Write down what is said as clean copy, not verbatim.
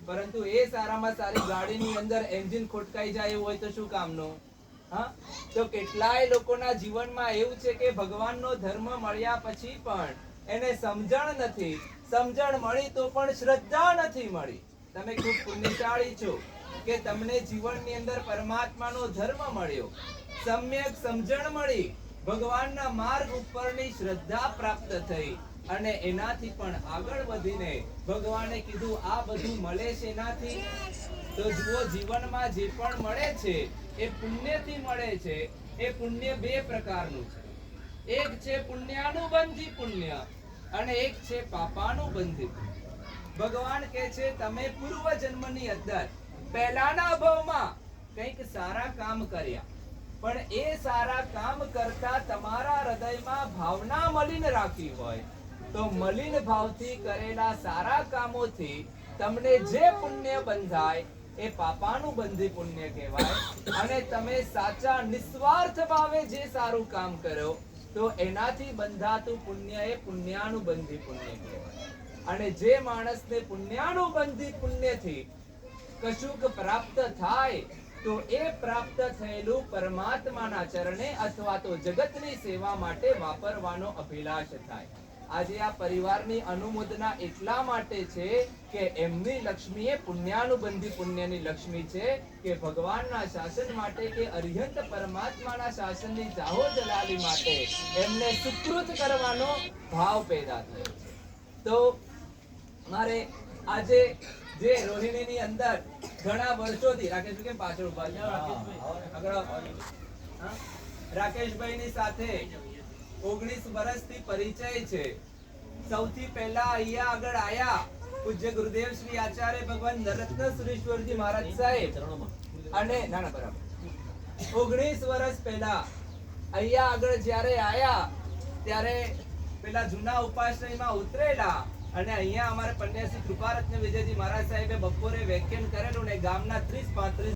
પરંતુ એ સારામાં સારી ગાડીની અંદર એન્જિન ખોટકાઈ જાય એવું હોય તો શું કામનું? હા, તો કેટલાય લોકોના જીવનમાં એવું છે કે ભગવાનનો ધર્મ મળ્યા પછી પણ એને સમજણ નથી, સમજણ મળી તો પણ શ્રદ્ધા નથી મળી. તમે ખૂબ પુણ્યશાળી છો કે તમને જીવનની અંદર પરમાત્માનો ધર્મ મળ્યો, સમ્યક સમજણ મળી, ભગવાનના માર્ગ ઉપરની શ્રદ્ધા પ્રાપ્ત થઈ અને એનાથી પણ આગળ વધીને ભગવાને કીધું આ બધું મળે છે એનાથી. તો જુઓ, જીવનમાં જે પણ મળે છે એ પુણ્યથી મળે છે. એ પુણ્ય બે પ્રકારનું છે. એક છે પુણ્યાનુબંધી પુણ્ય અને એક છે પાપાનુબંધી પુણ્ય. ભગવાન કહે છે તમે પૂર્વ જન્મની અંદર પહેલાના ભવમાં કંઈક સારા કામ કર્યા, પણ એ સારા કામ કરતા તમારા હૃદયમાં ભાવના મલિન રાખી હોય તો મલિન ભાવથી કરેલા સારા કામોથી તમને જે પુણ્ય બંધાય એ પાપાનુબંધી પુણ્ય કહેવાય. અને તમે સાચા નિસ્વાર્થ ભાવે જે સારું કામ કરો તો એનાથી બંધાતું પુણ્ય એ પુણ્યાનુબંધી પુણ્ય કહેવાય. અને જે માણસને પુણ્યાનુબંધી પુણ્યથી કશુંક પ્રાપ્ત થાય તો એ પ્રાપ્ત થયેલું પરમાત્માના ચરણે અથવા તો જગતની સેવા માટે વાપરવાનો અભિલાષ થાય. આજે આ પરિવારની અનુમોદના એટલા માટે છે કે એમની લક્ષ્મી એ પુણ્યાનુબંધી પુણ્યની લક્ષ્મી છે કે ભગવાનના શાસન માટે કે અરિહંત પરમાત્માના શાસનની જાહો જલાલી માટે એમને સુકૃત કરવાનો ભાવ પેદા થયો છે. તો મારે આજે જે રોહિણીની અંદર ઘણા વર્ષોથી રાકેશભાઈ કેમ પાછળ ઉભા છે? રાકેશભાઈ ની સાથે 19 વર્ષથી પરિચય છે. સૌથી પહેલા અહીંયા આગળ આયા પૂજ્ય ગુરુદેવ શ્રી આચાર્ય ભગવાન નરત્ન સુરેશ્વરજી મહારાજ સાહેબ અને ના બરાબર 19 વર્ષ પહેલા અહીંયા આગળ જ્યારે આયા ત્યારે પેલા જૂના ઉપાશ્રયમાં ઉતરેલા અને અહીંયા અમારે પન્યાસી કૃપારત્ન વિજયજી મહારાજ સાહેબે બપોરે વ્યાખ્યાન કરેલું ને ગામના 30-35